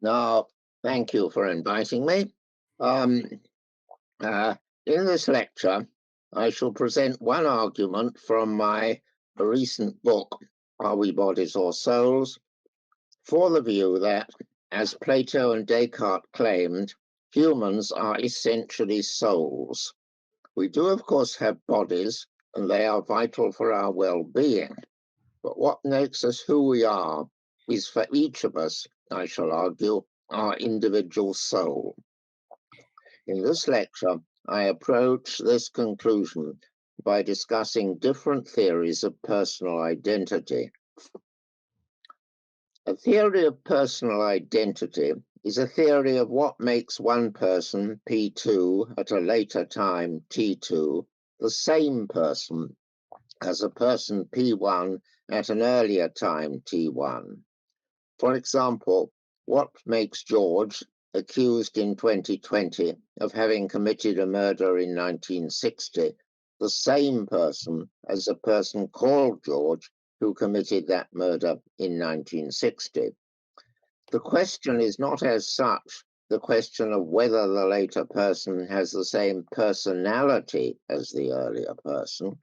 Now, thank you for inviting me. Um, in this lecture, I shall present one argument from my recent book, Are We Bodies or Souls? For the view that, as Plato and Descartes claimed, humans are essentially souls. We do, of course, have bodies, and they are vital for our well-being. But what makes us who we are is for each of us, I shall argue, our individual soul. In this lecture, I approach this conclusion by discussing different theories of personal identity. A theory of personal identity is a theory of what makes one person, P2, at a later time, T2, the same person as a person, P1, at an earlier time, T1. For example, what makes George, accused in 2020 of having committed a murder in 1960, the same person as a person called George who committed that murder in 1960? The question is not as such the question of whether the later person has the same personality as the earlier person.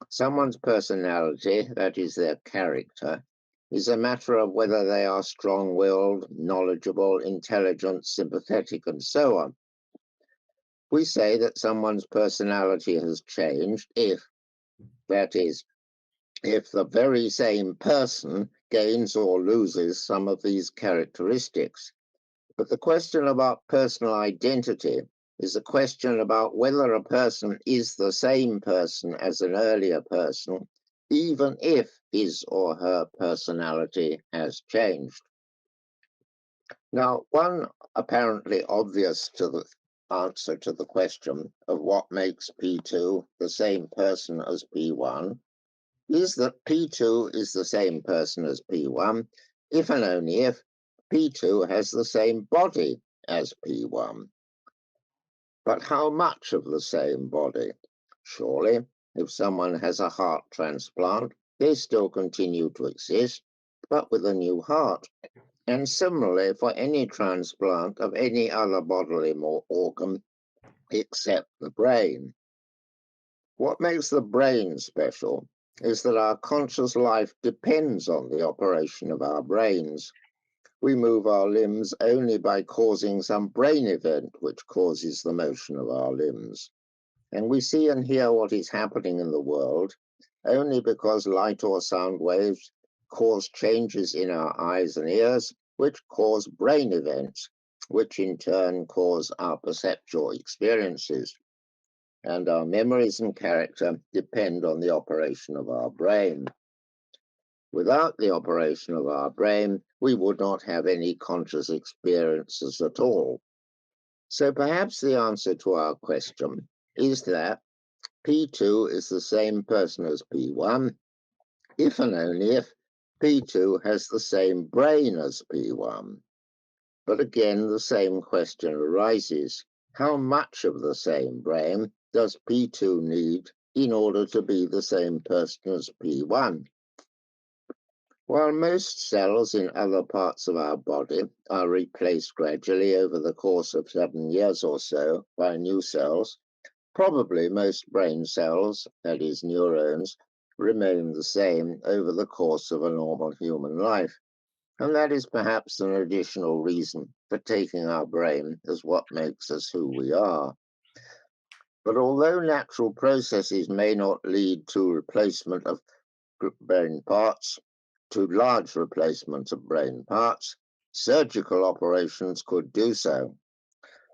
Someone's personality, that is their character, is a matter of whether they are strong-willed, knowledgeable, intelligent, sympathetic, and so on. We say that someone's personality has changed if, that is, if the very same person gains or loses some of these characteristics. But the question about personal identity is a question about whether a person is the same person as an earlier person, even if his or her personality has changed. Now, one apparently obvious to the answer to the question of what makes P2 the same person as P1 is that P2 is the same person as P1 if and only if P2 has the same body as P1. But how much of the same body? Surely, if someone has a heart transplant, they still continue to exist, but with a new heart. And similarly, for any transplant of any other bodily organ except the brain. What makes the brain special is that our conscious life depends on the operation of our brains. We move our limbs only by causing some brain event which causes the motion of our limbs. And we see and hear what is happening in the world only because light or sound waves cause changes in our eyes and ears, which cause brain events, which in turn cause our perceptual experiences. And our memories and character depend on the operation of our brain. Without the operation of our brain, we would not have any conscious experiences at all. So perhaps the answer to our question is that P2 is the same person as P1, if and only if P2 has the same brain as P1. But again, the same question arises. How much of the same brain does P2 need in order to be the same person as P1? While most cells in other parts of our body are replaced gradually over the course of 7 years or so by new cells, probably most brain cells, that is neurons, remain the same over the course of a normal human life. And that is perhaps an additional reason for taking our brain as what makes us who we are. But although natural processes may not lead to replacement of brain parts, to large replacement of brain parts, surgical operations could do so.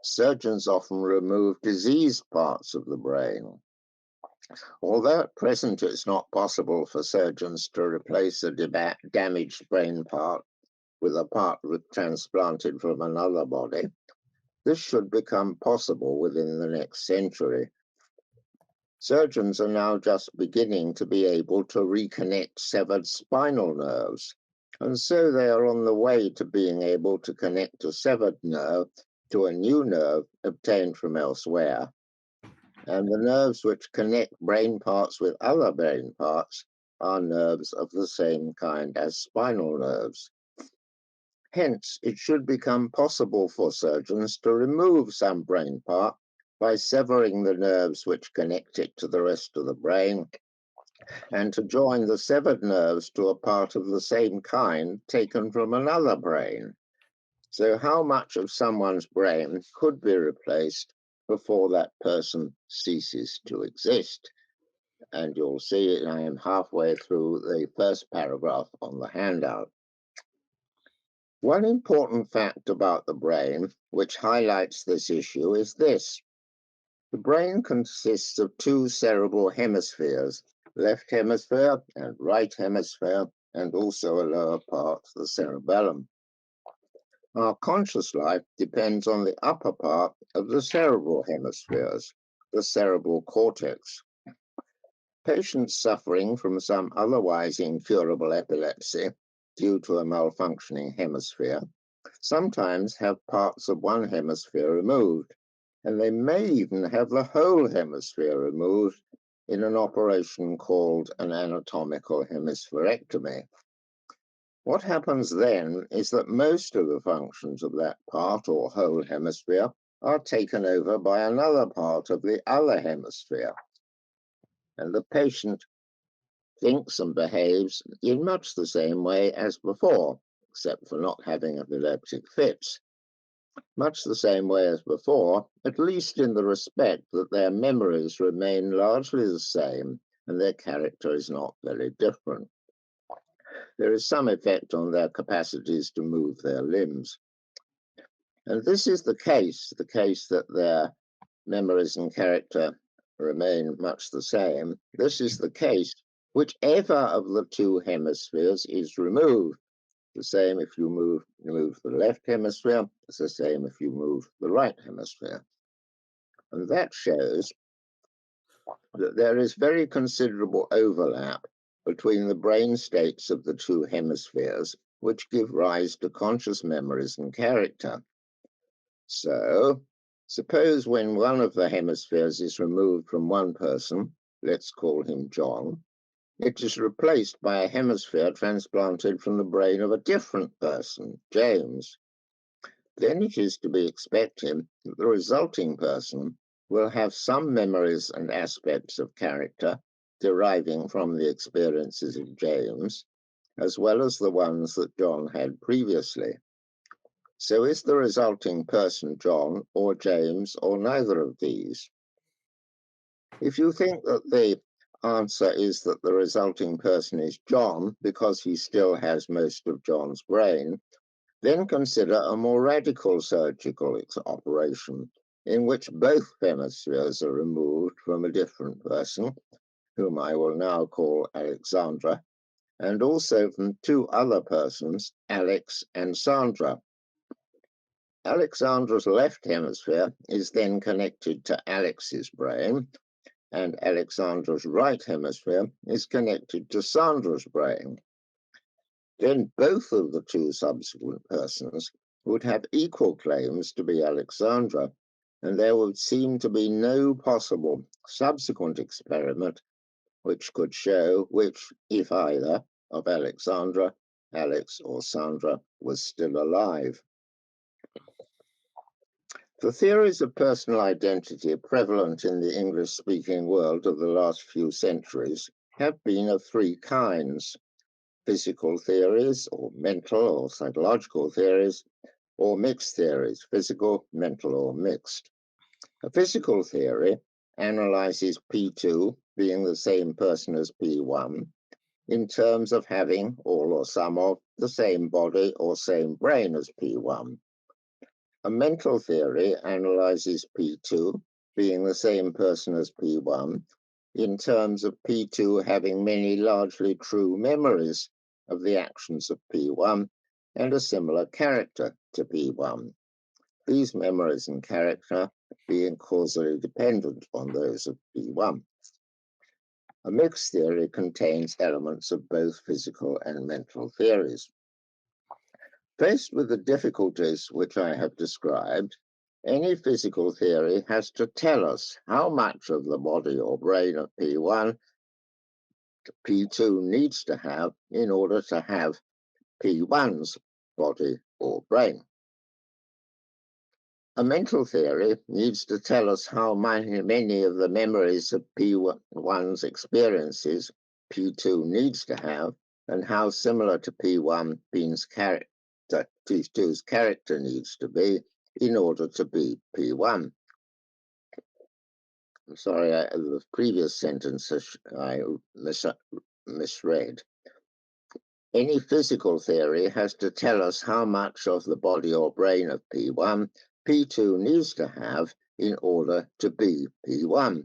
Surgeons often remove diseased parts of the brain. Although at present it's not possible for surgeons to replace a damaged brain part with a part transplanted from another body, this should become possible within the next century. Surgeons are now just beginning to be able to reconnect severed spinal nerves, and so they are on the way to being able to connect a severed nerve to a new nerve obtained from elsewhere. And the nerves which connect brain parts with other brain parts are nerves of the same kind as spinal nerves. Hence, it should become possible for surgeons to remove some brain part by severing the nerves which connect it to the rest of the brain, and to join the severed nerves to a part of the same kind taken from another brain. So how much of someone's brain could be replaced before that person ceases to exist? And you'll see I am halfway through the first paragraph on the handout. One important fact about the brain which highlights this issue is this. The brain consists of two cerebral hemispheres, left hemisphere and right hemisphere, and also a lower part, the cerebellum. Our conscious life depends on the upper part of the cerebral hemispheres, the cerebral cortex. Patients suffering from some otherwise incurable epilepsy due to a malfunctioning hemisphere sometimes have parts of one hemisphere removed, and they may even have the whole hemisphere removed in an operation called an anatomical hemispherectomy. What happens then is that most of the functions of that part or whole hemisphere are taken over by another part of the other hemisphere, and the patient thinks and behaves in much the same way as before, except for not having epileptic fits. Much the same way as before, at least in the respect that their memories remain largely the same and their character is not very different. There is some effect on their capacities to move their limbs. And this is the case that their memories and character remain much the same. This is the case whichever of the two hemispheres is removed. The same if you move the left hemisphere, it's the same if you move the right hemisphere. And that shows that there is very considerable overlap between the brain states of the two hemispheres, which give rise to conscious memories and character. So, suppose when one of the hemispheres is removed from one person, let's call him John, it is replaced by a hemisphere transplanted from the brain of a different person, James. Then it is to be expected that the resulting person will have some memories and aspects of character deriving from the experiences of James, as well as the ones that John had previously. So is the resulting person John or James or neither of these? If you think that the answer is that the resulting person is John because he still has most of John's brain, then consider a more radical surgical operation in which both hemispheres are removed from a different person, whom I will now call Alexandra, and also from two other persons, Alex and Sandra. Alexandra's left hemisphere is then connected to Alex's brain, and Alexandra's right hemisphere is connected to Sandra's brain. Then both of the two subsequent persons would have equal claims to be Alexandra, and there would seem to be no possible subsequent experiment which could show which, if either, of Alexandra, Alex, or Sandra was still alive. The theories of personal identity prevalent in the English-speaking world of the last few centuries have been of three kinds: physical theories, or mental or psychological theories, or mixed theories, physical, mental, or mixed. A physical theory analyzes P2 being the same person as P1 in terms of having all or some of the same body or same brain as P1. A mental theory analyzes P2 being the same person as P1 in terms of P2 having many largely true memories of the actions of P1 and a similar character to P1. These memories and character being causally dependent on those of P1. A mixed theory contains elements of both physical and mental theories. Faced with the difficulties which I have described, any physical theory has to tell us how much of the body or brain of P1 P2 needs to have in order to have P1's body or brain. A mental theory needs to tell us how many of the memories of P1's experiences P2 needs to have, and how similar to P1 P2's character needs to be in order to be P1. I'm sorry, the previous sentence I misread. Any physical theory has to tell us how much of the body or brain of P1 P2 needs to have in order to be P1.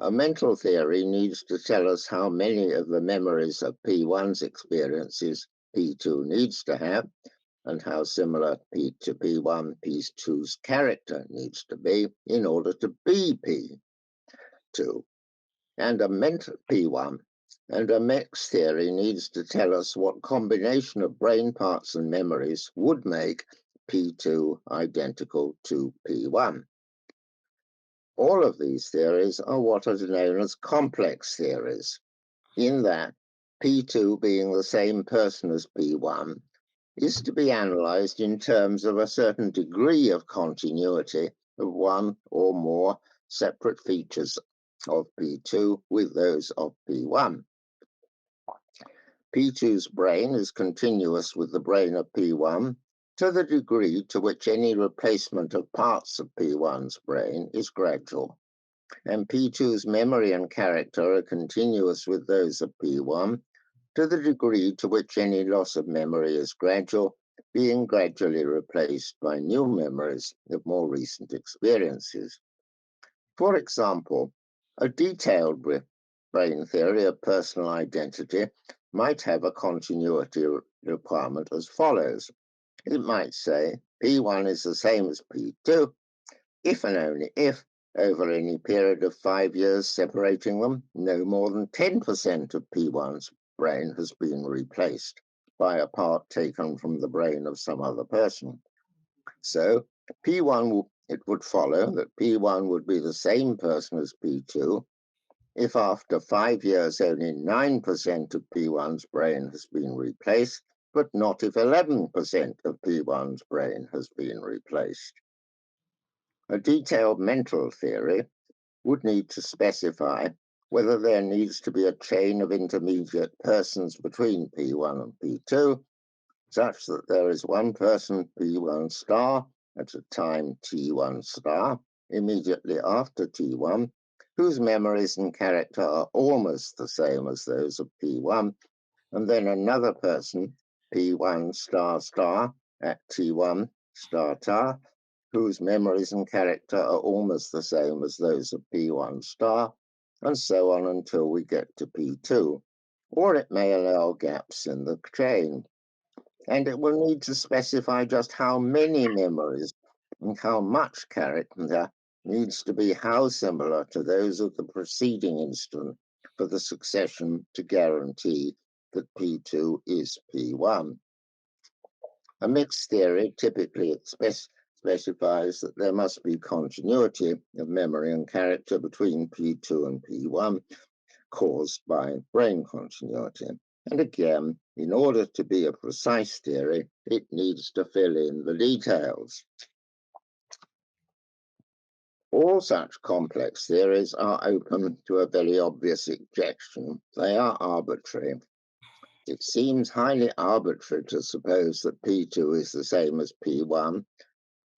A mental theory needs to tell us how many of the memories of P1's experiences P2 needs to have, and how similar to P1 P2's character needs to be in order to be P2. And a mental P1 and a mixed theory needs to tell us what combination of brain parts and memories would make P2 identical to P1. All of these theories are what are known as complex theories, in that P2 being the same person as P1 is to be analyzed in terms of a certain degree of continuity of one or more separate features of P2 with those of P1. P2's brain is continuous with the brain of P1 to the degree to which any replacement of parts of P1's brain is gradual, and P2's memory and character are continuous with those of P1 to the degree to which any loss of memory is gradual, being gradually replaced by new memories of more recent experiences. For example, a detailed brain theory of personal identity might have a continuity requirement as follows. It might say P1 is the same as P2 if and only if, over any period of 5 years separating them, no more than 10% of P1's brain has been replaced by a part taken from the brain of some other person. So it would follow that P1 would be the same person as P2 if after 5 years only 9% of P1's brain has been replaced, but not if 11% of P1's brain has been replaced. A detailed mental theory would need to specify whether there needs to be a chain of intermediate persons between P1 and P2, such that there is one person P1 star at a time T1 star, immediately after T1, whose memories and character are almost the same as those of P1, and then another person, P1 star star at T1 star star, whose memories and character are almost the same as those of P1 star, and so on until we get to P2. Or it may allow gaps in the chain. And it will need to specify just how many memories and how much character needs to be how similar to those of the preceding instant for the succession to guarantee that P2 is P1. A mixed theory typically specifies that there must be continuity of memory and character between P2 and P1 caused by brain continuity. And again, in order to be a precise theory, it needs to fill in the details. All such complex theories are open to a very obvious objection. They are arbitrary. It seems highly arbitrary to suppose that P2 is the same as P1,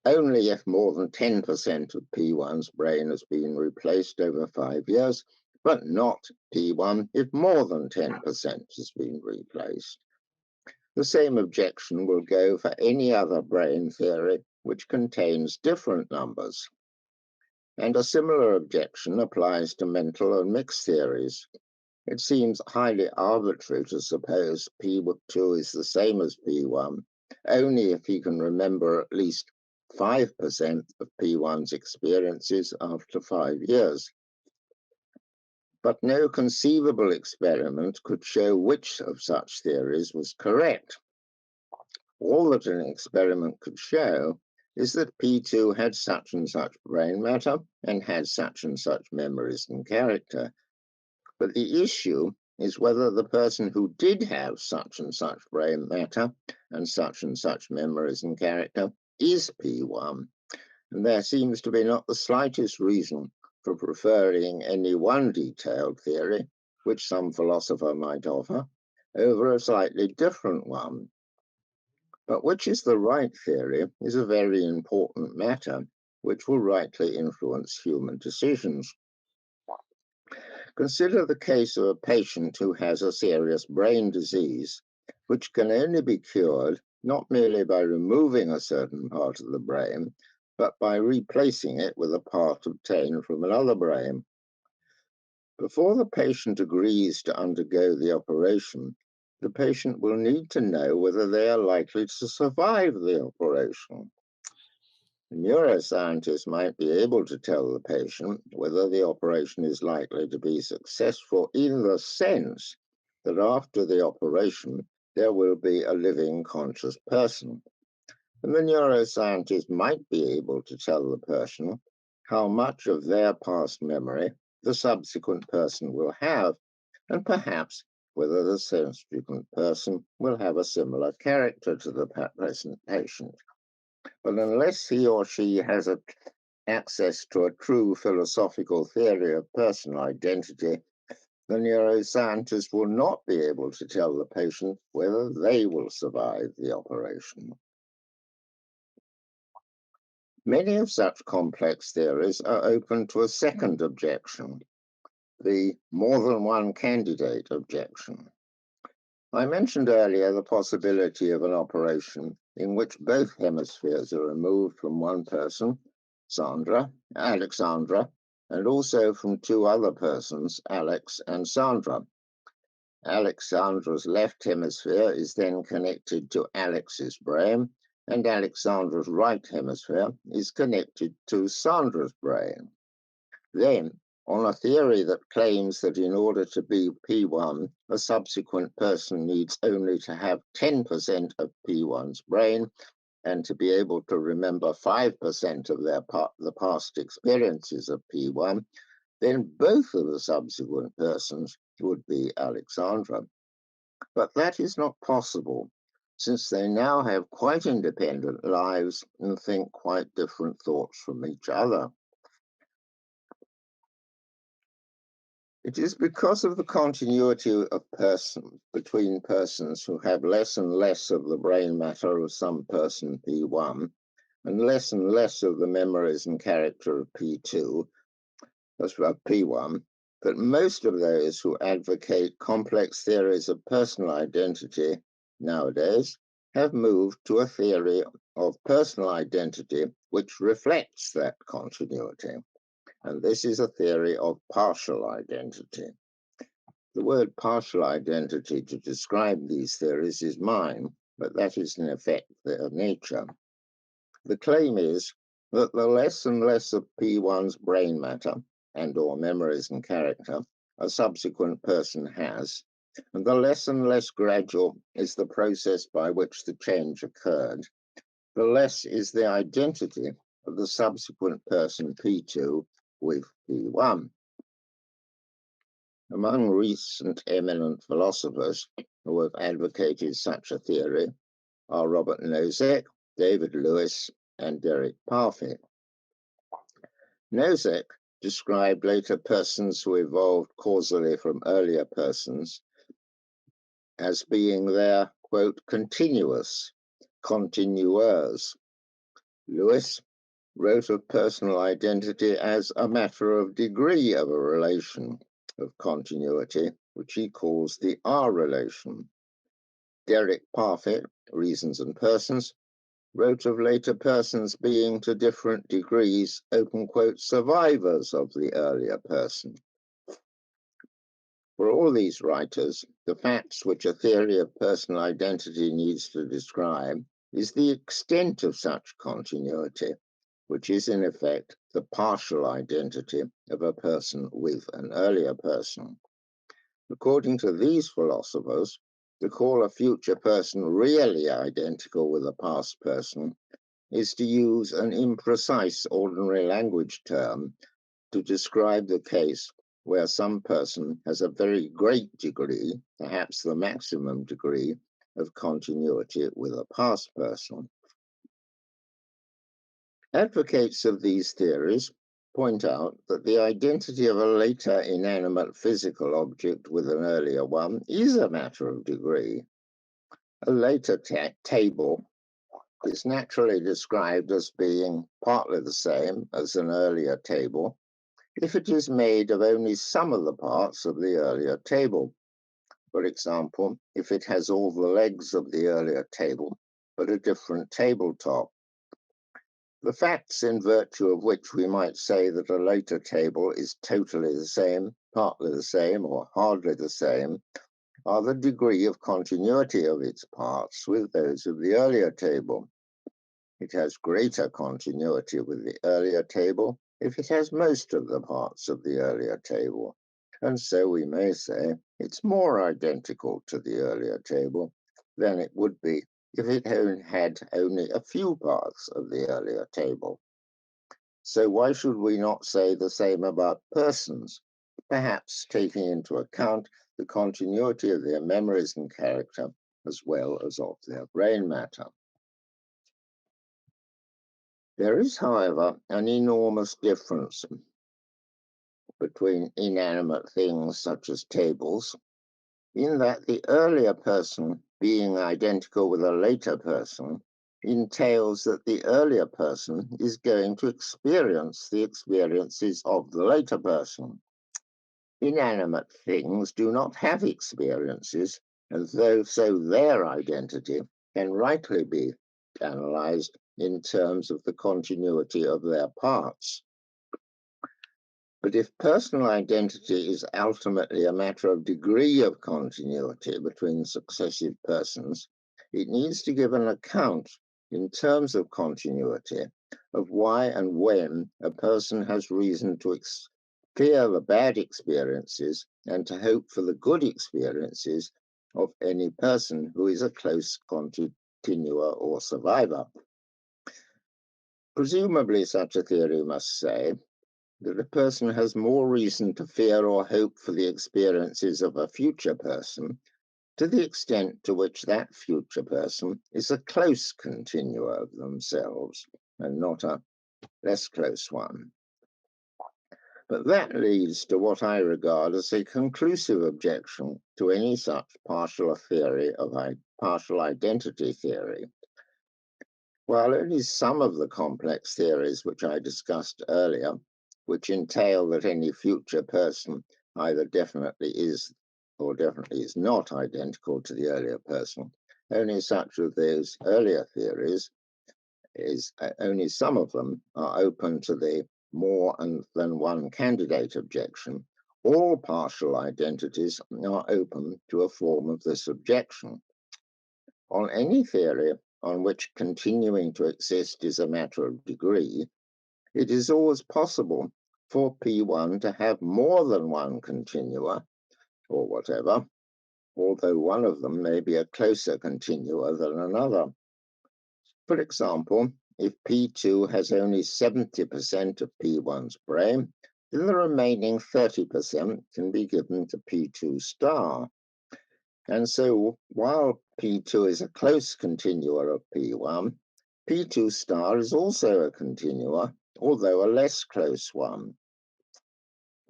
only if more than 10% of P1's brain has been replaced over 5 years, but not P1 if more than 10% has been replaced. The same objection will go for any other brain theory which contains different numbers. And a similar objection applies to mental and mixed theories. It seems highly arbitrary to suppose P2 is the same as P1, only if he can remember at least 5% of P1's experiences after 5 years. But no conceivable experiment could show which of such theories was correct. All that an experiment could show is that P2 had such and such brain matter and had such and such memories and character. But the issue is whether the person who did have such and such brain matter and such memories and character is P1. And there seems to be not the slightest reason for preferring any one detailed theory, which some philosopher might offer, over a slightly different one. But which is the right theory is a very important matter, which will rightly influence human decisions. Consider the case of a patient who has a serious brain disease, which can only be cured not merely by removing a certain part of the brain, but by replacing it with a part obtained from another brain. Before the patient agrees to undergo the operation, the patient will need to know whether they are likely to survive the operation. A neuroscientist might be able to tell the patient whether the operation is likely to be successful in the sense that after the operation there will be a living conscious person. And the neuroscientist might be able to tell the person how much of their past memory the subsequent person will have, and perhaps whether the subsequent person will have a similar character to the present patient. But unless he or she has access to a true philosophical theory of personal identity, the neuroscientist will not be able to tell the patient whether they will survive the operation. Many of such complex theories are open to a second objection, the more than one candidate objection. I mentioned earlier the possibility of an operation in which both hemispheres are removed from one person, Alexandra, and also from two other persons, Alex and Sandra. Alexandra's left hemisphere is then connected to Alex's brain, and Alexandra's right hemisphere is connected to Sandra's brain. Then, on a theory that claims that in order to be P1, a subsequent person needs only to have 10% of P1's brain and to be able to remember 5% of the past experiences of P1, then both of the subsequent persons would be Alexandra. But that is not possible, since they now have quite independent lives and think quite different thoughts from each other. It is because of the continuity of between persons who have less and less of the brain matter of some person P1 and less of the memories and character of P2, that's about P1, that most of those who advocate complex theories of personal identity nowadays have moved to a theory of personal identity which reflects that continuity. And this is a theory of partial identity. The word partial identity to describe these theories is mine, but that is in effect their nature. The claim is that the less and less of P1's brain matter and or memories and character a subsequent person has, and the less and less gradual is the process by which the change occurred, the less is the identity of the subsequent person P2 with P1. Among recent eminent philosophers who have advocated such a theory are Robert Nozick, David Lewis, and Derek Parfit. Nozick described later persons who evolved causally from earlier persons as being their, quote, continuous, continueurs. Lewis wrote of personal identity as a matter of degree of a relation of continuity, which he calls the R relation. Derek Parfit, Reasons and Persons, wrote of later persons being to different degrees, open quote, survivors of the earlier person. For all these writers, the facts which a theory of personal identity needs to describe is the extent of such continuity, which is in effect the partial identity of a person with an earlier person. According to these philosophers, to call a future person really identical with a past person is to use an imprecise ordinary language term to describe the case where some person has a very great degree, perhaps the maximum degree, of continuity with a past person. Advocates of these theories point out that the identity of a later inanimate physical object with an earlier one is a matter of degree. A later table is naturally described as being partly the same as an earlier table if it is made of only some of the parts of the earlier table. For example, if it has all the legs of the earlier table, but a different tabletop. The facts in virtue of which we might say that a later table is totally the same, partly the same, or hardly the same, are the degree of continuity of its parts with those of the earlier table. It has greater continuity with the earlier table if it has most of the parts of the earlier table, and so we may say it's more identical to the earlier table than it would be if it had only a few parts of the earlier table. So why should we not say the same about persons, perhaps taking into account the continuity of their memories and character as well as of their brain matter? There is, however, an enormous difference between inanimate things such as tables, in that the earlier person being identical with a later person entails that the earlier person is going to experience the experiences of the later person. Inanimate things do not have experiences, and so their identity can rightly be analyzed in terms of the continuity of their parts. But if personal identity is ultimately a matter of degree of continuity between successive persons, it needs to give an account in terms of continuity of why and when a person has reason to fear the bad experiences and to hope for the good experiences of any person who is a close continuer or survivor. Presumably, such a theory must say that a person has more reason to fear or hope for the experiences of a future person to the extent to which that future person is a close continuer of themselves and not a less close one. But that leads to what I regard as a conclusive objection to any such partial identity theory. While only some of the complex theories which I discussed earlier, which entail that any future person either definitely is or definitely is not identical to the earlier person, only such of those earlier theories only some of them are open to the more than one candidate objection. All partial identities are open to a form of this objection. On any theory on which continuing to exist is a matter of degree, it is always possible for P1 to have more than one continua, or whatever, although one of them may be a closer continua than another. For example, if P2 has only 70% of P1's brain, then the remaining 30% can be given to P2 star. And so while P2 is a close continua of P1, P2 star is also a continua, although a less close one.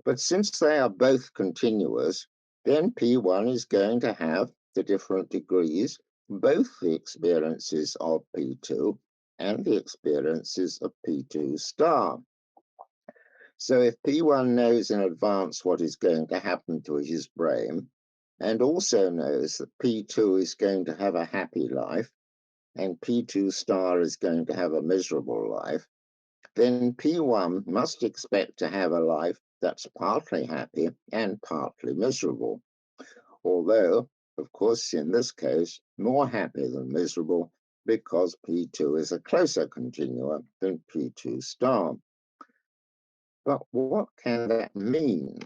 But since they are both continuous, then P1 is going to have, to different degrees, both the experiences of P2 and the experiences of P2 star. So if P1 knows in advance what is going to happen to his brain, and also knows that P2 is going to have a happy life, and P2 star is going to have a miserable life, then P1 must expect to have a life that's partly happy and partly miserable. Although, of course, in this case, more happy than miserable, because P2 is a closer continua than P2 star. But what can that mean?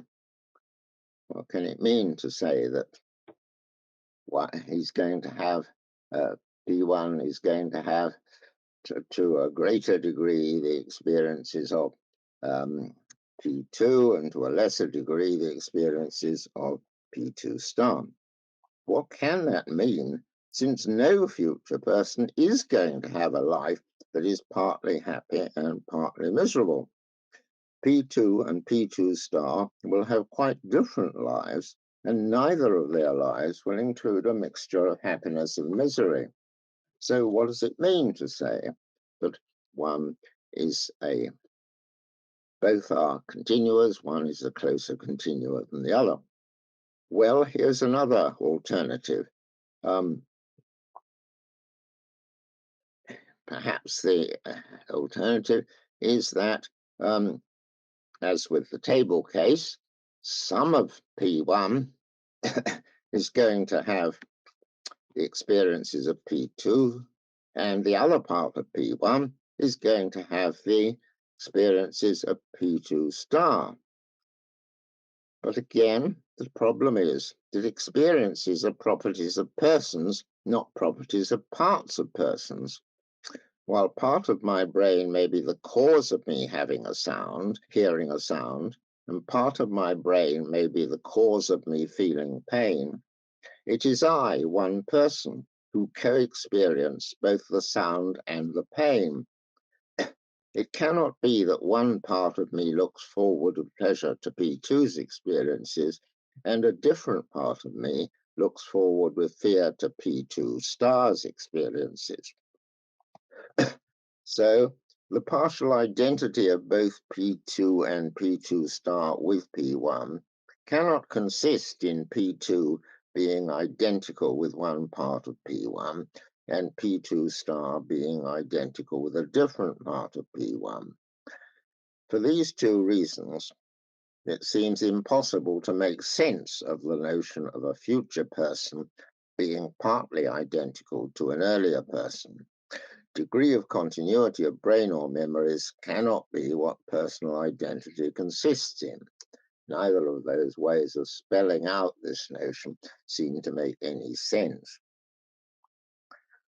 What can it mean to say that he's going to have, P1 is going to have to a greater degree the experiences of P2 and to a lesser degree the experiences of P2 star. What can that mean, since no future person is going to have a life that is partly happy and partly miserable? P2 and P2 star will have quite different lives, and neither of their lives will include a mixture of happiness and misery. So what does it mean to say that one is both are continuous, one is a closer continuous than the other? Well, here's another alternative. Perhaps the alternative is that, as with the table case, some of P1 is going to have the experiences of P2, and the other part of P1 is going to have the experiences of P2 star. But again, the problem is that experiences are properties of persons, not properties of parts of persons. While part of my brain may be the cause of me having a sound, hearing a sound, and part of my brain may be the cause of me feeling pain, it is I, one person, who co-experience both the sound and the pain. It cannot be that one part of me looks forward with pleasure to P2's experiences, and a different part of me looks forward with fear to P2 star's experiences. So the partial identity of both P2 and P2 star with P1 cannot consist in P2 being identical with one part of P1 and P2 star being identical with a different part of P1. For these two reasons, it seems impossible to make sense of the notion of a future person being partly identical to an earlier person. Degree of continuity of brain or memories cannot be what personal identity consists in. Neither of those ways of spelling out this notion seem to make any sense.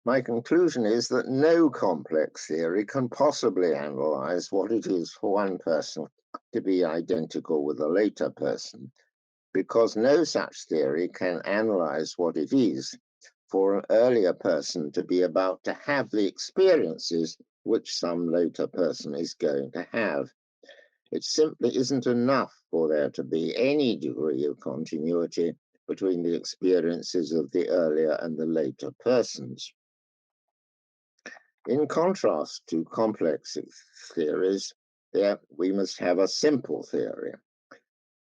My conclusion is that no complex theory can possibly analyze what it is for one person to be identical with a later person, because no such theory can analyze what it is for an earlier person to be about to have the experiences which some later person is going to have. It simply isn't enough for there to be any degree of continuity between the experiences of the earlier and the later persons. In contrast to complex theories, there we must have a simple theory,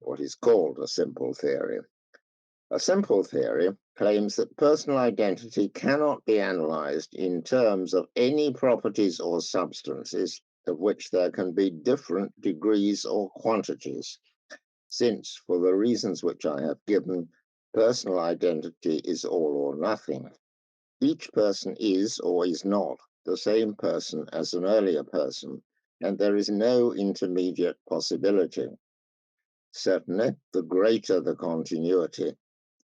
what is called a simple theory. A simple theory claims that personal identity cannot be analyzed in terms of any properties or substances of which there can be different degrees or quantities, since, for the reasons which I have given, personal identity is all or nothing. Each person is or is not the same person as an earlier person, and there is no intermediate possibility. Certainly, the greater the continuity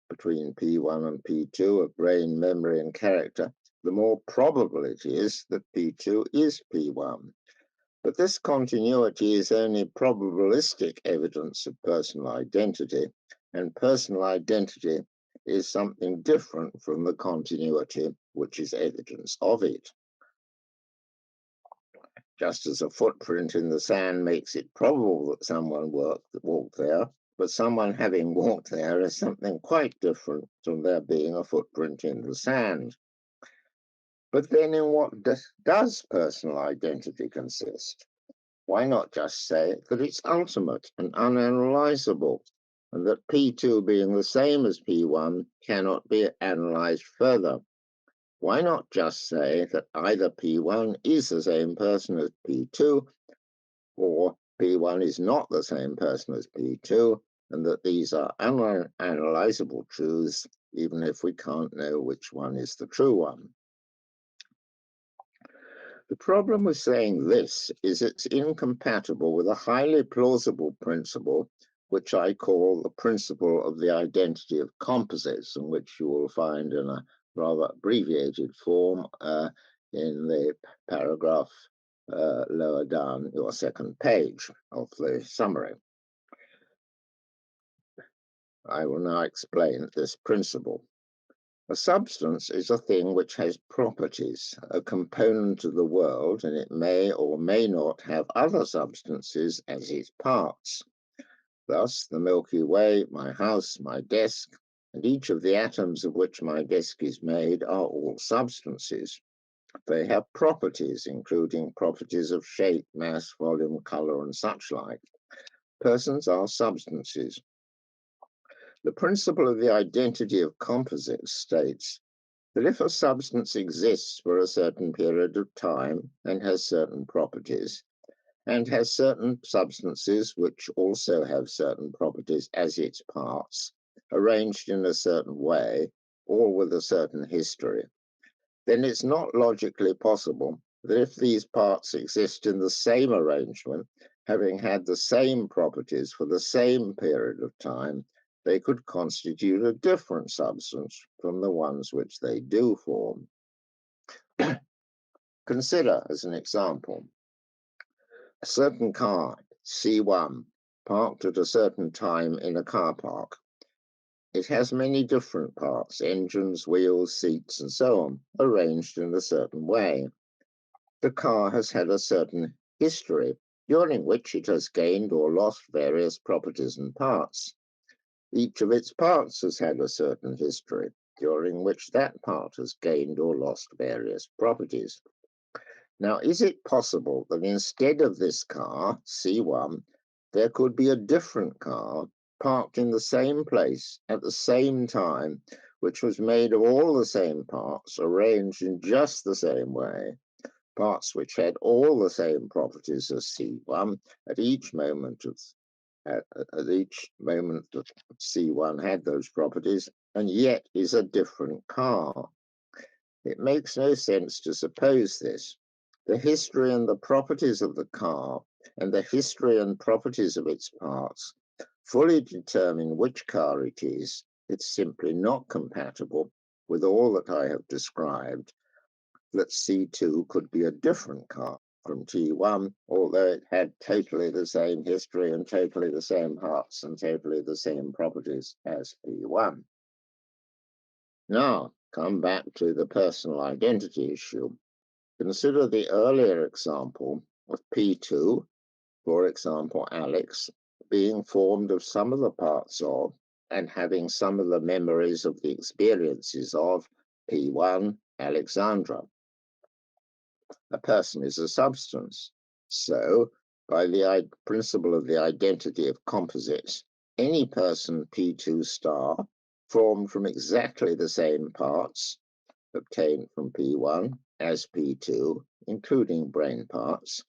between P1 and P2 of brain, memory, and character, the more probable it is that P2 is P1. But this continuity is only probabilistic evidence of personal identity, and personal identity is something different from the continuity which is evidence of it. Just as a footprint in the sand makes it probable that someone walked there, but someone having walked there is something quite different from there being a footprint in the sand. But then in what does personal identity consist? Why not just say that it's ultimate and unanalyzable, and that P2 being the same as P1 cannot be analyzed further? Why not just say that either P1 is the same person as P2, or P1 is not the same person as P2, and that these are unanalyzable truths, even if we can't know which one is the true one? The problem with saying this is it's incompatible with a highly plausible principle, which I call the principle of the identity of composites, and which you will find in a rather abbreviated form in the paragraph lower down your second page of the summary. I will now explain this principle. A substance is a thing which has properties, a component of the world, and it may or may not have other substances as its parts. Thus, the Milky Way, my house, my desk, and each of the atoms of which my desk is made are all substances. They have properties, including properties of shape, mass, volume, color, and such like. Persons are substances. The principle of the identity of composites states that if a substance exists for a certain period of time and has certain properties, and has certain substances which also have certain properties as its parts, arranged in a certain way, or with a certain history, then it's not logically possible that if these parts exist in the same arrangement, having had the same properties for the same period of time, they could constitute a different substance from the ones which they do form. Consider, as an example, a certain car, C1, parked at a certain time in a car park. It has many different parts, engines, wheels, seats, and so on, arranged in a certain way. The car has had a certain history, during which it has gained or lost various properties and parts. Each of its parts has had a certain history, during which that part has gained or lost various properties. Now, is it possible that instead of this car, C1, there could be a different car parked in the same place at the same time, which was made of all the same parts, arranged in just the same way, parts which had all the same properties as C1 at each moment that C1 had those properties, and yet is a different car? It makes no sense to suppose this. The history and the properties of the car and the history and properties of its parts fully determine which car it is. It's simply not compatible with all that I have described, that C2 could be a different car from T1, although it had totally the same history and totally the same parts and totally the same properties as P1. Now, come back to the personal identity issue. Consider the earlier example of P2, for example, Alex, being formed of some of the parts of and having some of the memories of the experiences of P1, Alexandra. A person is a substance. So, by the principle of the identity of composites, any person P2 star formed from exactly the same parts obtained from P1 as P2, including brain parts,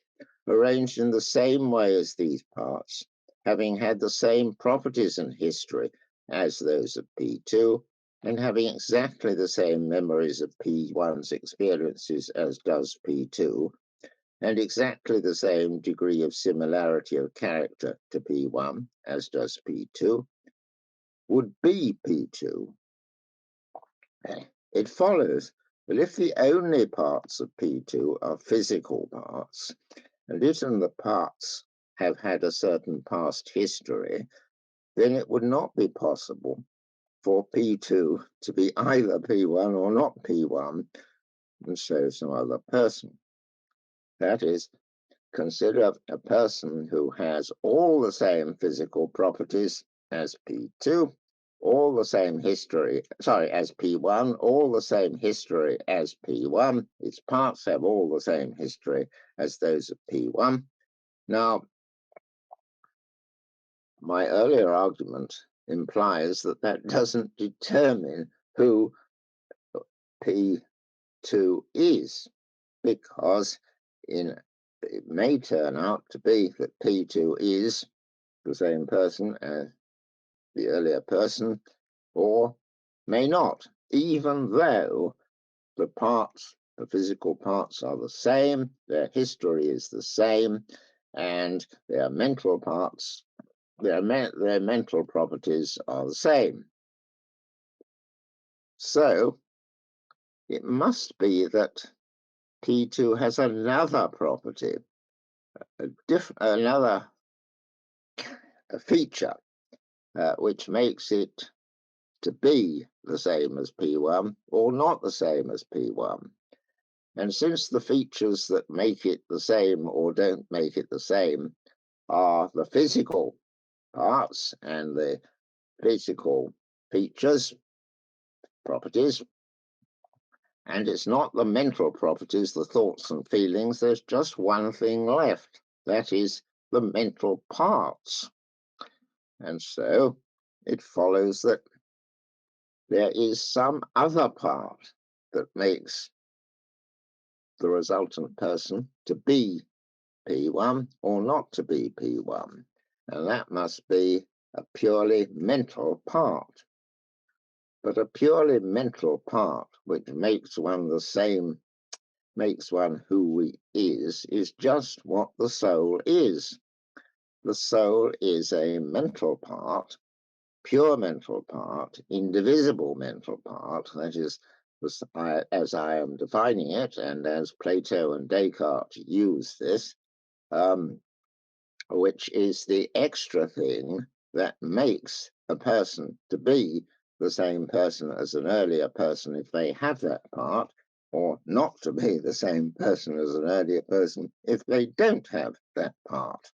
arranged in the same way as these parts, having had the same properties and history as those of P2, and having exactly the same memories of P1's experiences as does P2, and exactly the same degree of similarity of character to P1 as does P2, would be P2. It follows that if the only parts of P2 are physical parts, and if the parts have had a certain past history, then it would not be possible for P2 to be either P1 or not P1 and show some other person. That is, consider a person who has all the same physical properties as P2, all the same history, as P1, all the same history as P1. Its parts have all the same history as those of P1. Now, my earlier argument implies that that doesn't determine who P2 is, because it may turn out to be that P2 is the same person as the earlier person, or may not, even though the physical parts are the same, their history is the same, and their mental parts, their mental properties are the same. So it must be that P2 has another property, another feature, which makes it to be the same as P1 or not the same as P1. And since the features that make it the same or don't make it the same are the physical parts and the physical features, properties, and it's not the mental properties, the thoughts and feelings, there's just one thing left. That is the mental parts. And so it follows that there is some other part that makes the resultant person to be P1 or not to be P1. And that must be a purely mental part. But a purely mental part, which makes one the same, makes one who he is just what the soul is. The soul is a mental part, pure mental part, indivisible mental part, that is, as I am defining it, and as Plato and Descartes use this, which is the extra thing that makes a person to be the same person as an earlier person if they have that part, or not to be the same person as an earlier person if they don't have that part.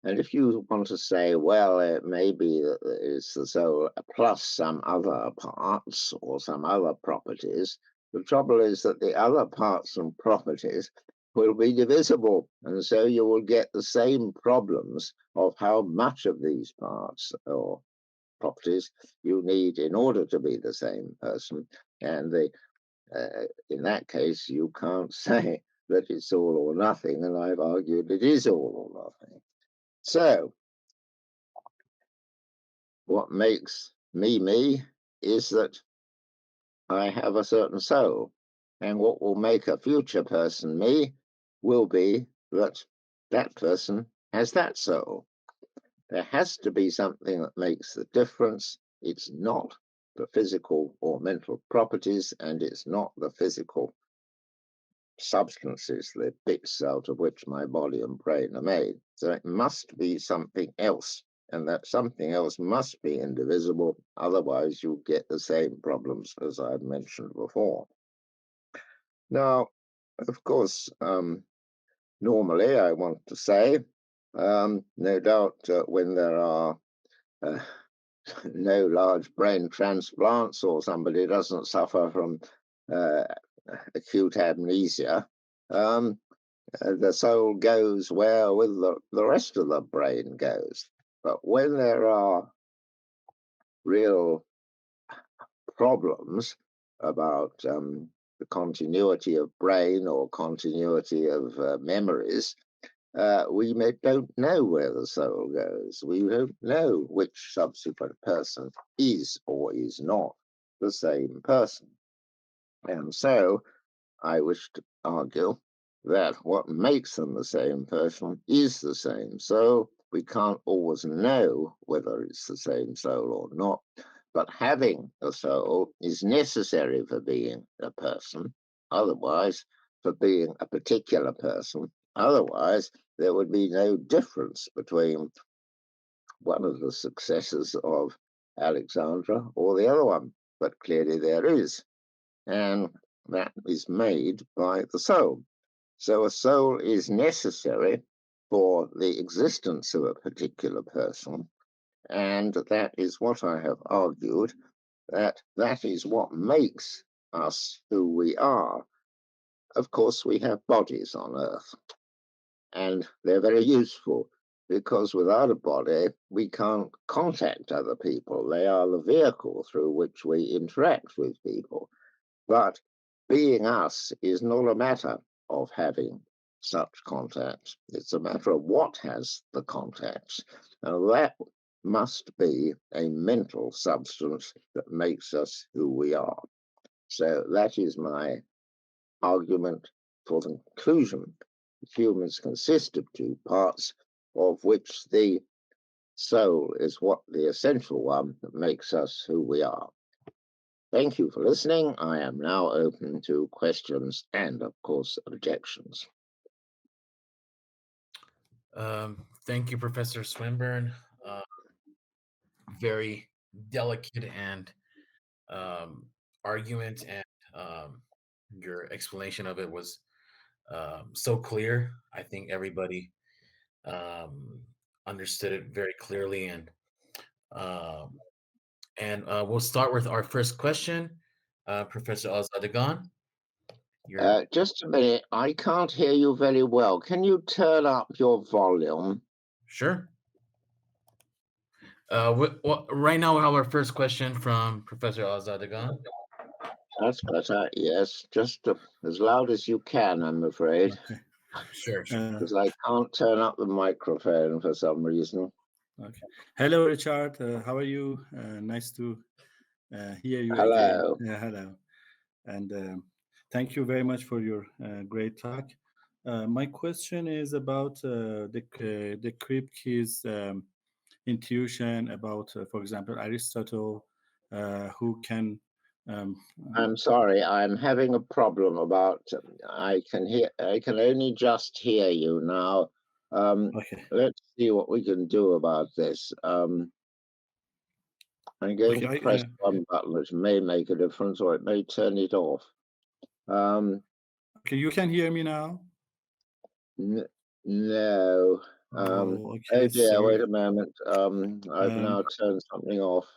And if you want to say, well, it may be that it's the soul plus some other parts or some other properties, the trouble is that the other parts and properties will be divisible, and so you will get the same problems of how much of these parts or properties you need in order to be the same person. And in that case, you can't say that it's all or nothing, and I've argued it is all or nothing. So, what makes me me is that I have a certain soul, and what will make a future person me will be that that person has that soul. There has to be something that makes the difference. It's not the physical or mental properties, and it's not the physical substances, the bits out of which my body and brain are made. So it must be something else, and that something else must be indivisible, otherwise you get the same problems as I've mentioned before. Now, of course, normally I want to say, no doubt when there are no large brain transplants or somebody doesn't suffer from acute amnesia, the soul goes where with the rest of the brain goes. But when there are real problems about the continuity of brain or continuity of memories, we don't know where the soul goes. We don't know which subsequent person is or is not the same person. And so I wish to argue that what makes them the same person is the same soul. We can't always know whether it's the same soul or not, but having a soul is necessary for being a person. Otherwise, for being a particular person, otherwise there would be no difference between one of the successors of Alexandra or the other one, but clearly there is. And that is made by the soul. So a soul is necessary for the existence of a particular person, and that is what I have argued, that is what makes us who we are. Of course, we have bodies on Earth, and they're very useful because without a body, we can't contact other people. They are the vehicle through which we interact with people. But being us is not a matter of having such contacts. It's a matter of what has the contacts. And that must be a mental substance that makes us who we are. So that is my argument for the conclusion. Humans consist of two parts, of which the soul is what the essential one that makes us who we are. Thank you for listening. I am now open to questions and, of course, objections. Thank you, Professor Swinburne. Very delicate and argument, and your explanation of it was so clear. I think everybody understood it very clearly, and we'll start with our first question. Professor Azadagan, you're Just a minute. I can't hear you very well. Can you turn up your volume? sure. Right now we have our first question from Professor Azadagan. That's better. Yes, just as loud as you can, I'm afraid, Okay. Sure. because I can't turn up the microphone for some reason. Okay. Hello, Richard. How are you? Nice to hear you Hello. again. Hello. And thank you very much for your great talk. My question is about the Kripke's intuition about, for example, Aristotle, who can. I'm sorry. I'm having a problem about. I can only just hear you now. Okay. Let's see what we can do about this. I'm going to press one button, which may make a difference, or it may turn it off. Okay, you can hear me now? No. Okay, oh dear, sorry. wait a moment. I've now turned something off.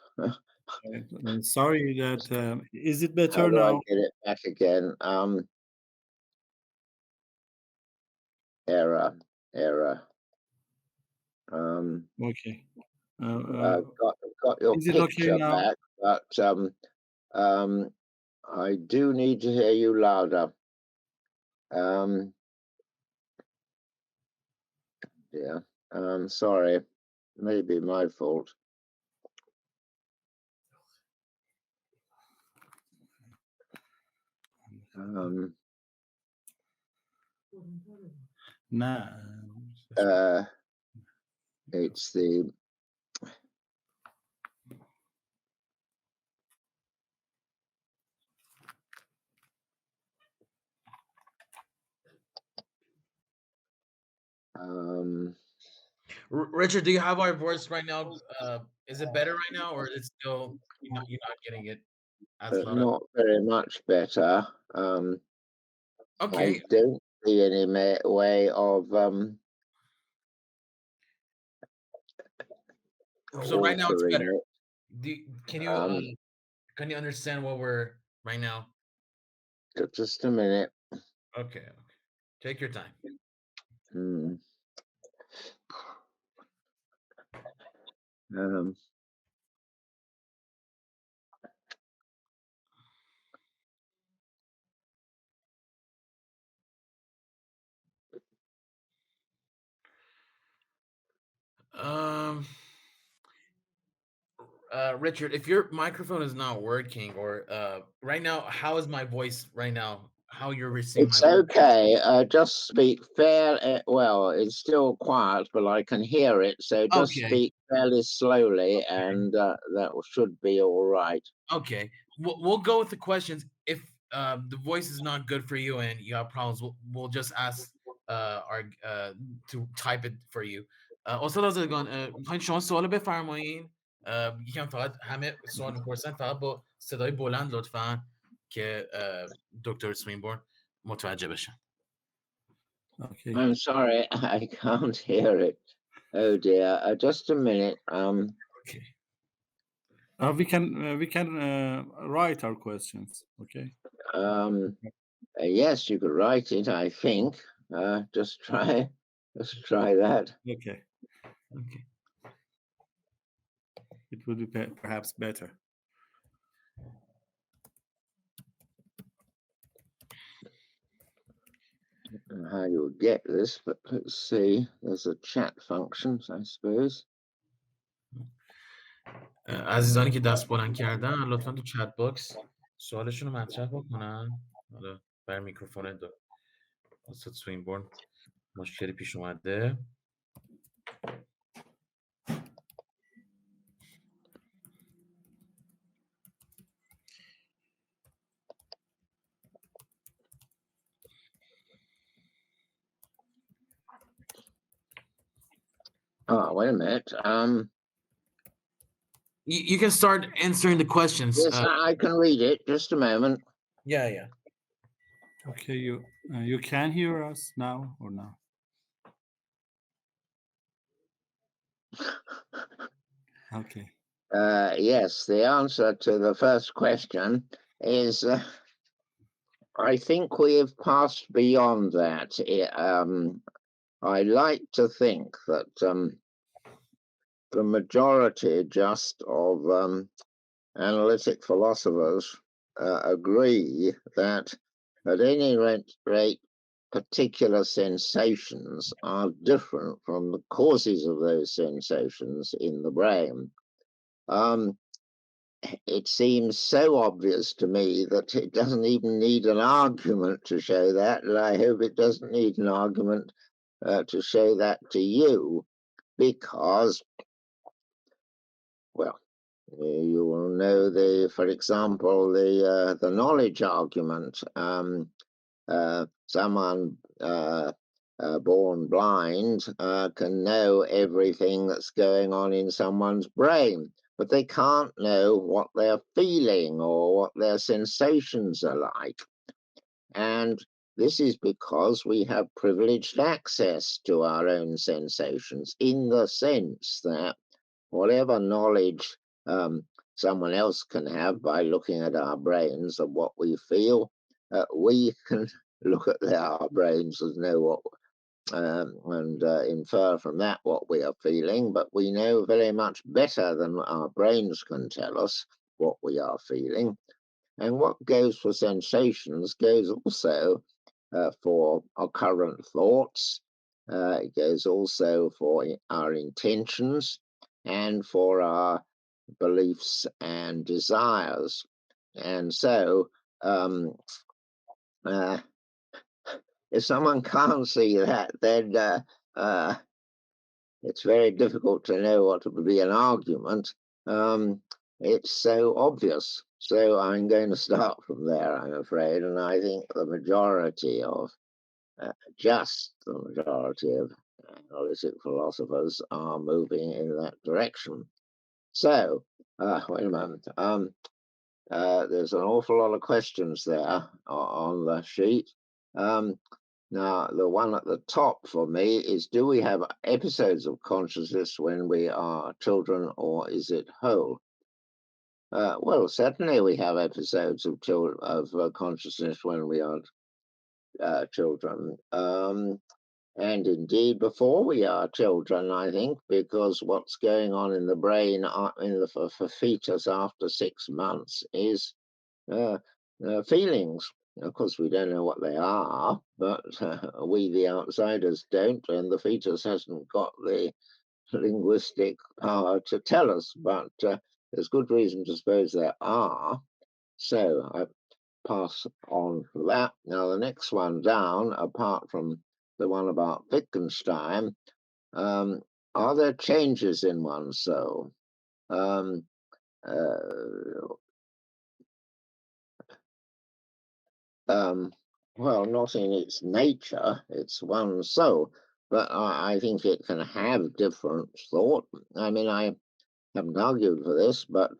Sorry that. Is it How better do I now? get it back again? Error. Okay. I've got your Is it okay picture now? back, but I do need to hear you louder. Yeah. Sorry. Maybe my fault. Nah. It's the Richard, do you have our voice right now? Is it better right now, or is it still you're not getting it as loud? not very much better. Okay. I don't see any way of So right now it's better. it. Can you understand what we're right now? Just a minute. Okay. Take your time. Richard, if your microphone is not working, or right now, how is my voice right now? How you're receiving It's my voice? okay. Just speak well, it's still quiet, but I can hear it. So just speak fairly slowly, and that should be all right. Okay, we'll go with the questions. If the voice is not good for you and you have problems, we'll just ask our to type it for you. استاد آزادگان میخواین شما سوال بفرمایین. یکم فقط همه سوال میپرسن، فقط با صدای بلند لطفاً که دکتر سوینبورن متوجه بشن. Okay. I'm sorry, I can't hear it. Oh dear. Just a minute. Okay. We can write our questions. Okay. Yes, you could write it, I think. Just try that. Okay. It would be perhaps better. I don't know how you'll get this, but let's see. There's a chat function, I suppose. عزیزانی که دست بلند کردن لطفا تو چت باکس سوالشون رو مطرح بکنن. حالا بر میکروفون استاد سوینبورن مشکلی پیش اومده. Oh, wait a minute. You can start answering the questions. Yes, I can read it. Just a moment. Yeah. Okay, you can hear us now or not? Okay. Yes, the answer to the first question is I think we have passed beyond that. I like to think that the majority just of analytic philosophers agree that at any rate, particular sensations are different from the causes of those sensations in the brain. It seems so obvious to me that it doesn't even need an argument to show that, and I hope it doesn't need an argument to show that to you, because, well, you will know for example, the knowledge argument. Someone born blind can know everything that's going on in someone's brain, but they can't know what they're feeling or what their sensations are like. And this is because we have privileged access to our own sensations, in the sense that whatever knowledge someone else can have by looking at our brains and what we feel, we can look at our brains and know what and infer from that what we are feeling, but we know very much better than our brains can tell us what we are feeling. And what goes for sensations goes also for our current thoughts. It goes also for our intentions and for our beliefs and desires. And so, if someone can't see that, then it's very difficult to know what would be an argument. It's so obvious. So I'm going to start from there, I'm afraid, and I think the majority of analytic philosophers are moving in that direction. So, wait a moment. There's an awful lot of questions there on the sheet. Now, the one at the top for me is, do we have episodes of consciousness when we are children, or is it whole? Well, certainly we have episodes of consciousness when we are children. And indeed, before we are children, I think, because what's going on in the brain for fetus after 6 months is feelings. Of course, we don't know what they are, but we, the outsiders, don't, and the fetus hasn't got the linguistic power to tell us, but there's good reason to suppose there are. So I pass on for that. Now, the next one down, apart from the one about Wittgenstein, are there changes in one's soul? Well, not in its nature, it's one's soul, but I think it can have different thought. I mean, I haven't argued for this, but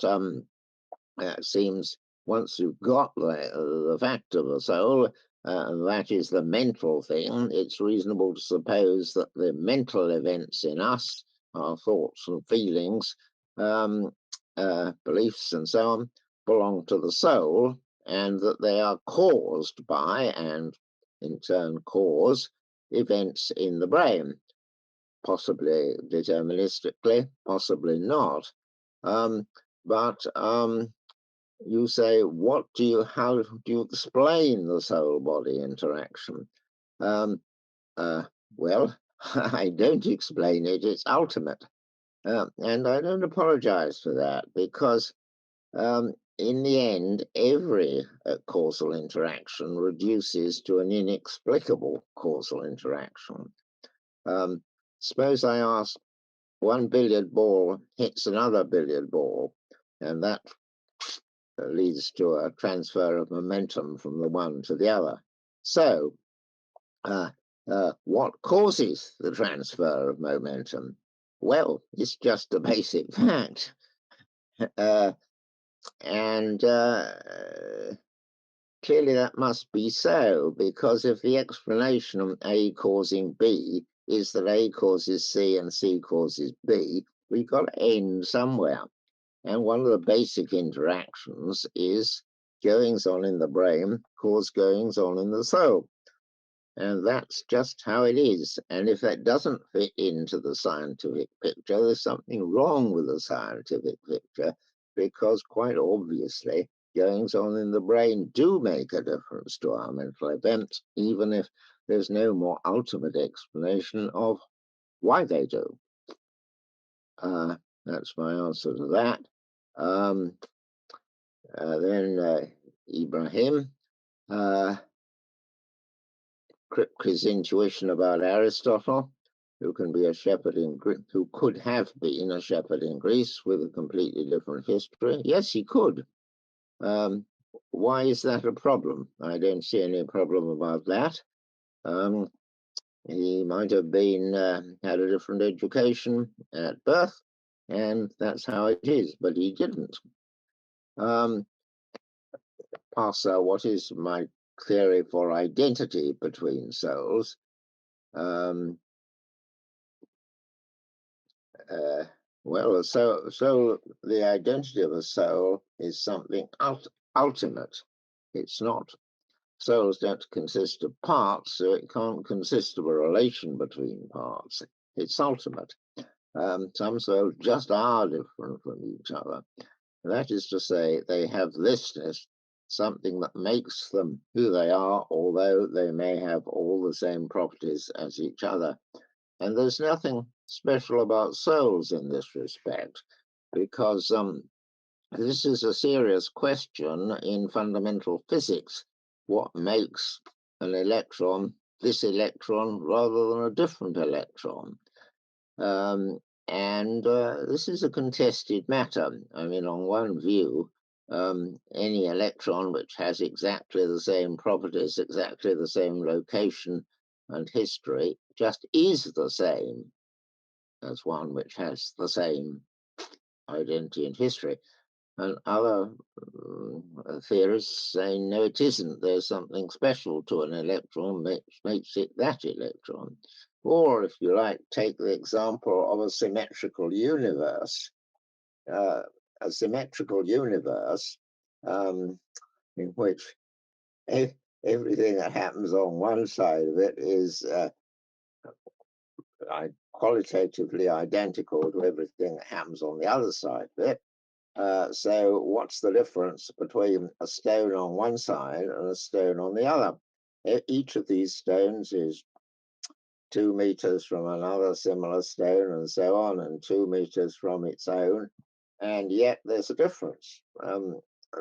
it seems once you've got the fact of the soul, and that is the mental thing, it's reasonable to suppose that the mental events in us, our thoughts and feelings, beliefs and so on, belong to the soul, and that they are caused by, and in turn cause, events in the brain, possibly deterministically, possibly not. But you say, how do you explain the soul-body interaction? Well, I don't explain it, it's ultimate. And I don't apologize for that, because in the end, every causal interaction reduces to an inexplicable causal interaction. Suppose I ask, one billiard ball hits another billiard ball, and that leads to a transfer of momentum from the one to the other. So, what causes the transfer of momentum? Well, it's just a basic fact. And clearly that must be so, because if the explanation of A causing B is that A causes C and C causes B, we've got to end somewhere. And one of the basic interactions is goings on in the brain cause goings on in the soul. And that's just how it is. And if that doesn't fit into the scientific picture, there's something wrong with the scientific picture, because quite obviously, goings on in the brain do make a difference to our mental events, even if there's no more ultimate explanation of why they do. That's my answer to that. Then Ibrahim. Kripke's intuition about Aristotle, who can be a shepherd in who could have been a shepherd in Greece with a completely different history. Yes, he could. Why is that a problem? I don't see any problem about that. He might have been had a different education at birth, and that's how it is. But he didn't. Parser, what is my theory for identity between souls? Well, so the identity of a soul is something ultimate. It's not. Souls don't consist of parts, so it can't consist of a relation between parts. It's ultimate. Some souls just are different from each other. That is to say, they have thisness, something that makes them who they are, although they may have all the same properties as each other. And there's nothing special about souls in this respect, because this is a serious question in fundamental physics. What makes an electron this electron rather than a different electron? And this is a contested matter. I mean, on one view, any electron which has exactly the same properties, exactly the same location and history, just is the same as one which has the same identity and history. And other theorists say, no, it isn't. There's something special to an electron which makes it that electron. Or, if you like, take the example of a symmetrical universe. A symmetrical universe in which everything that happens on one side of it is qualitatively identical to everything that happens on the other side of it. So what's the difference between a stone on one side and a stone on the other? Each of these stones is 2 meters from another similar stone and so on, and 2 meters from its own, and yet there's a difference.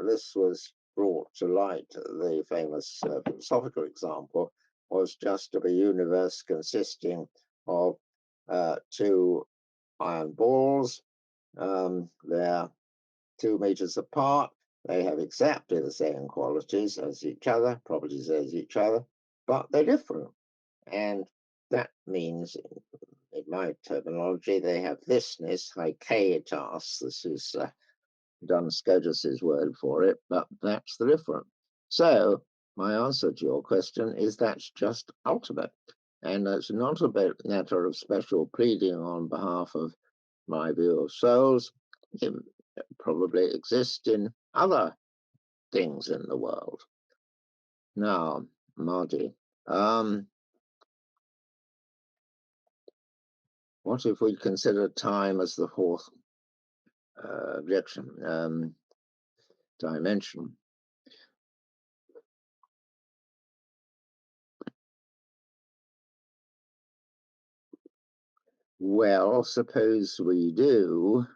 This was brought to light. The famous philosophical example was just of a universe consisting of 2 iron balls. They're 2 meters apart. They have exactly the same qualities as each other, properties as each other, but they're different. And that means, in my terminology, they have thisness, haikaitas. This is Duns Scotus's word for it, but that's the difference. So my answer to your question is that's just ultimate. And it's not a matter of special pleading on behalf of my view of souls. It probably exists in other things in the world. Now, Marty, what if we consider time as the fourth dimension? Well, suppose we do.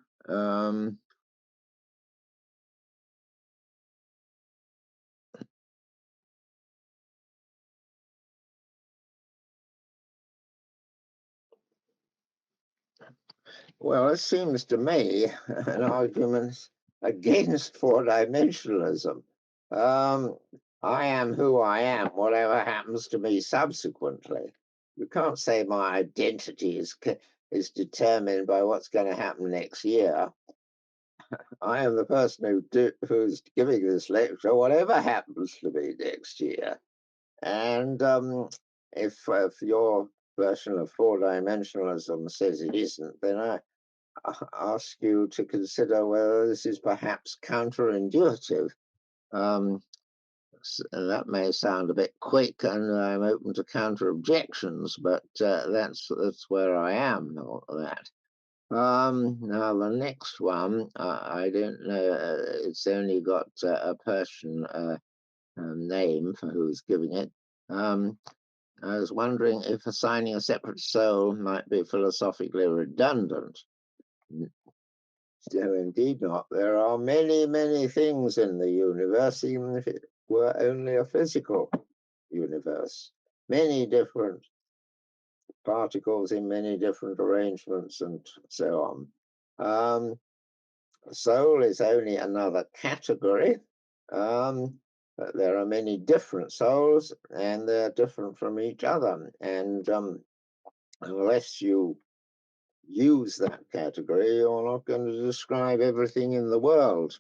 Well, it seems to me an argument against four-dimensionalism. I am who I am, whatever happens to me subsequently. You can't say my identity is is determined by what's going to happen next year. I am the person who's giving this lecture, whatever happens to me next year. And if your version of four-dimensionalism says it isn't, then I ask you to consider whether this is perhaps counterintuitive. That may sound a bit quick, and I'm open to counter objections, but that's where I am on that. Now the next one, I don't know. It's only got a Persian name for who's giving it. I was wondering if assigning a separate soul might be philosophically redundant. No, indeed not. There are many, many things in the universe, even if it were only a physical universe. Many different particles in many different arrangements and so on. Soul is only another category. But there are many different souls, and they're different from each other. And unless you use that category, you're not going to describe everything in the world.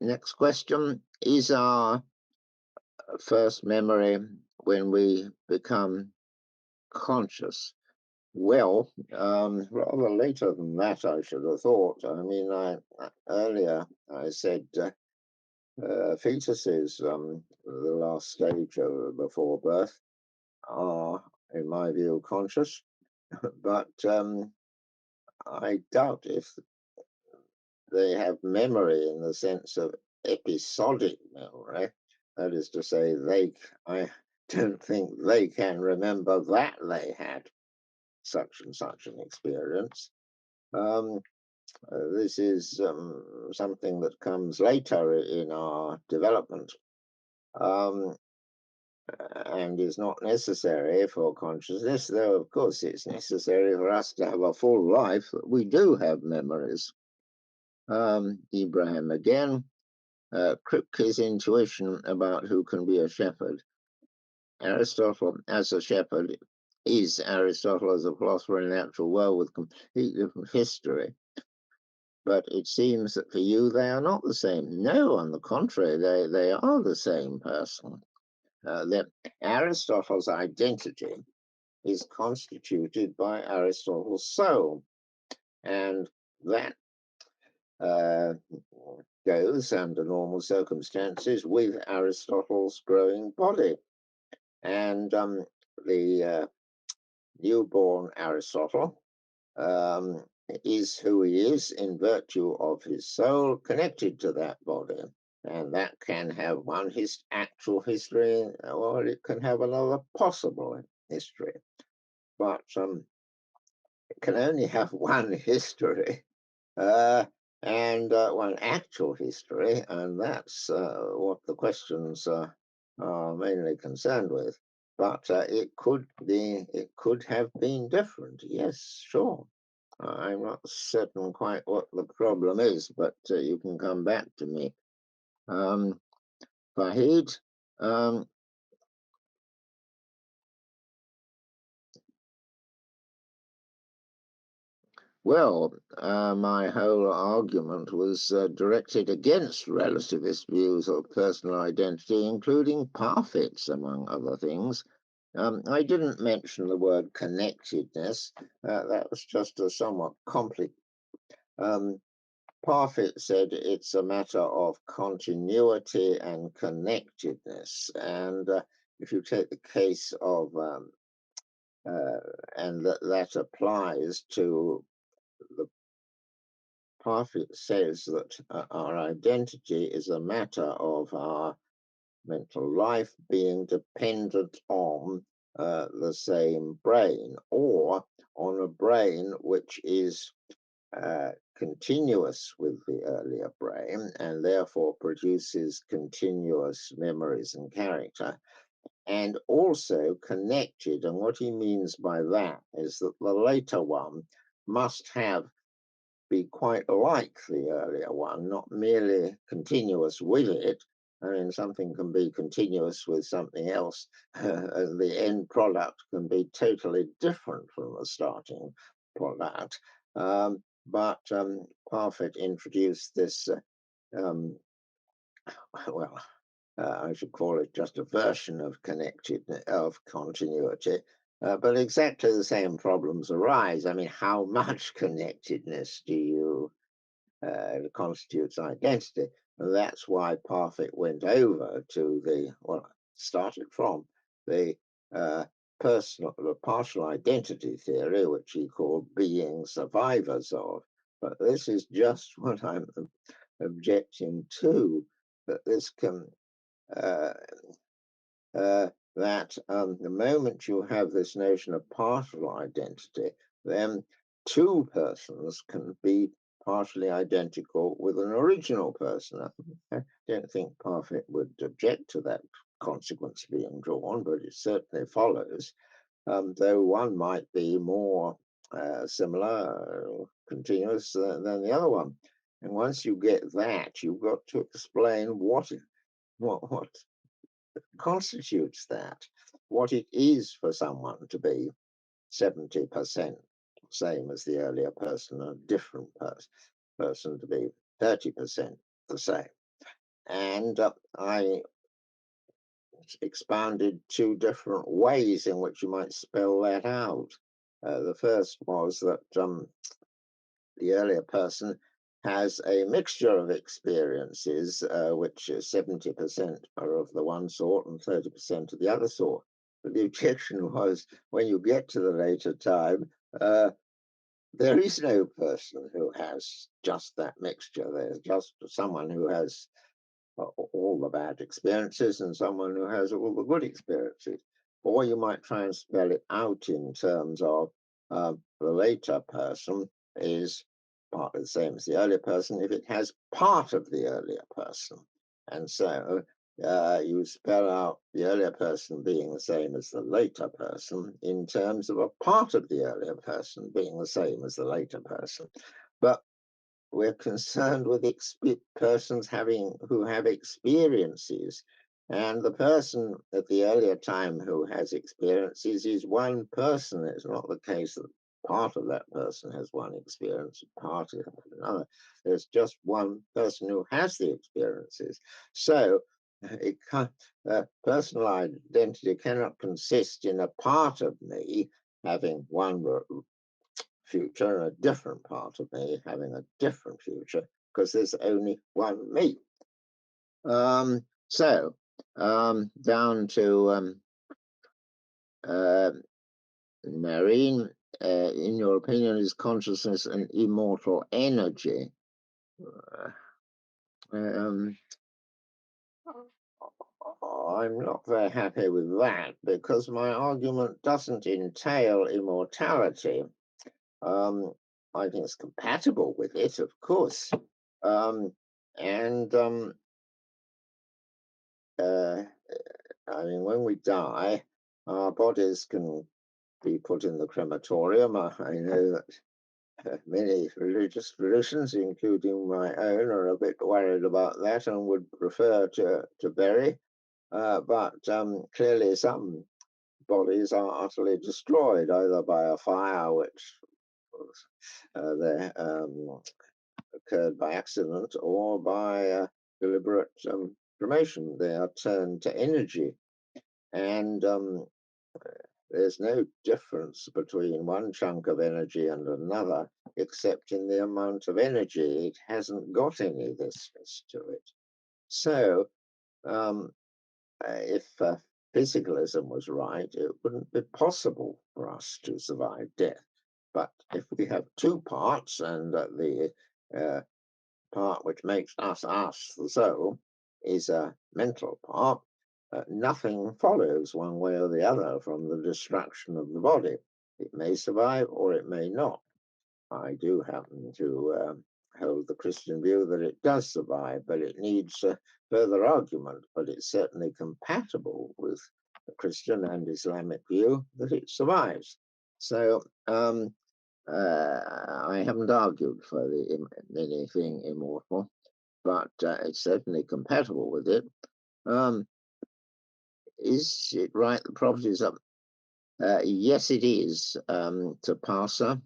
Next question. Is our first memory when we become conscious? Well, rather later than that, I should have thought. I mean, earlier I said fetuses, the last stage before birth, are, in my view, conscious. But I doubt if they have memory in the sense of episodic memory. That is to say, I don't think they can remember that they had such and such an experience. This is something that comes later in our development and is not necessary for consciousness, though of course it's necessary for us to have a full life that we do have memories. Ibrahim again, Kripke's intuition about who can be a shepherd. Aristotle as a shepherd is Aristotle as a philosopher in the actual world with completely different history. But it seems that for you, they are not the same. No, on the contrary, they are the same person. Aristotle's identity is constituted by Aristotle's soul. And that goes under normal circumstances with Aristotle's growing body. And the newborn Aristotle is who he is in virtue of his soul connected to that body. And that can have one actual history, or it can have another possible history. But it can only have one history and one actual history, and that's what the questions are mainly concerned with. But it could have been different. Yes, sure. I'm not certain quite what the problem is, but you can come back to me. Fahid, well, my whole argument was directed against relativist views of personal identity, including Parfit's, among other things. I didn't mention the word connectedness. That was just a somewhat complex. Parfit said it's a matter of continuity and connectedness. And if you take the case of, and that applies to the Parfit says that our identity is a matter of our mental life being dependent on the same brain, or on a brain which is continuous with the earlier brain and therefore produces continuous memories and character, and also connected. And what he means by that is that the later one must be quite like the earlier one, not merely continuous with it, I mean, something can be continuous with something else. The end product can be totally different from the starting product. But Parfit introduced this, well, I should call it just a version of continuity. But exactly the same problems arise. I mean, how much connectedness do you constitutes identity? And that's why Parfit went over to started from the partial identity theory, which he called being survivors of. But this is just what I'm objecting to, that this can the moment you have this notion of partial identity, then two persons can be partially identical with an original person. I don't think Parfit would object to that consequence being drawn, but it certainly follows, though one might be more similar, continuous than the other one. And once you get that, you've got to explain what constitutes that, what it is for someone to be 70% same as the earlier person, a different person to be 30% the same. And I expounded two different ways in which you might spell that out. The first was that the earlier person has a mixture of experiences, which 70% are of the one sort and 30% of the other sort. But the objection was, when you get to the later time, there is no person who has just that mixture. There's just someone who has all the bad experiences and someone who has all the good experiences. Or you might try and spell it out in terms of the later person is partly the same as the earlier person if it has part of the earlier person. And so you spell out the earlier person being the same as the later person in terms of a part of the earlier person being the same as the later person. But we're concerned with persons who have experiences, and the person at the earlier time who has experiences is one person. It's not the case that part of that person has one experience, part of another. There's just one person who has the experiences. So personal identity cannot consist in a part of me having one future and a different part of me having a different future, because there's only one me. Down to Marine, in your opinion, is consciousness an immortal energy? I'm not very happy with that, because my argument doesn't entail immortality. I think it's compatible with it, of course. I mean, when we die, our bodies can be put in the crematorium. I know that many religious traditions, including my own, are a bit worried about that and would prefer to bury. But clearly some bodies are utterly destroyed, either by a fire, which occurred by accident, or by deliberate cremation. They are turned to energy. And there's no difference between one chunk of energy and another, except in the amount of energy. It hasn't got any viscous to it. So if physicalism was right, it wouldn't be possible for us to survive death. But if we have two parts, and the part which makes us, the soul, is a mental part, nothing follows one way or the other from the destruction of the body. It may survive or it may not. I do happen to hold the Christian view that it does survive, but it needs further argument. But it's certainly compatible with the Christian and Islamic view that it survives. So I haven't argued for anything immortal. but it's certainly compatible with it. Is it right? The properties of yes, it is to parser.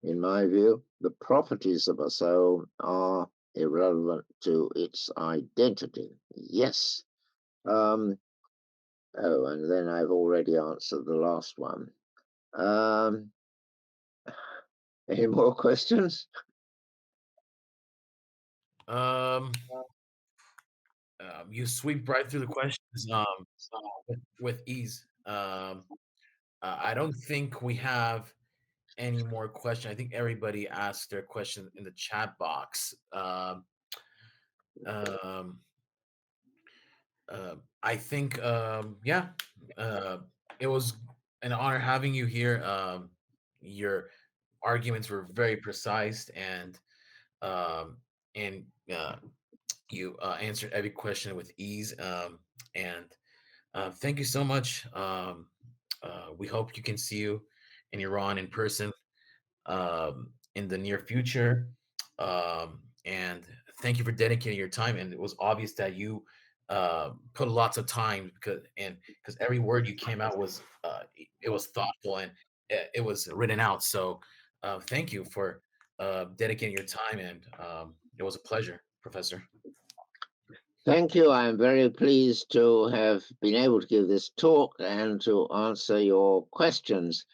In my view, the properties of a soul are irrelevant to its identity. Yes. Oh, and then I've already answered the last one. Any more questions? You sweep right through the questions with ease. I don't think we have any more questions. I think everybody asked their question in the chat box. I think, yeah, it was an honor having you here. Your arguments were very precise, and um, and you answered every question with ease. And thank you so much. We hope you can see you in Iran in person in the near future. And thank you for dedicating your time. And it was obvious that you put lots of time because every word you came out was it was thoughtful and it was written out. So thank you for dedicating your time, and it was a pleasure, Professor. Thank you. I'm very pleased to have been able to give this talk and to answer your questions.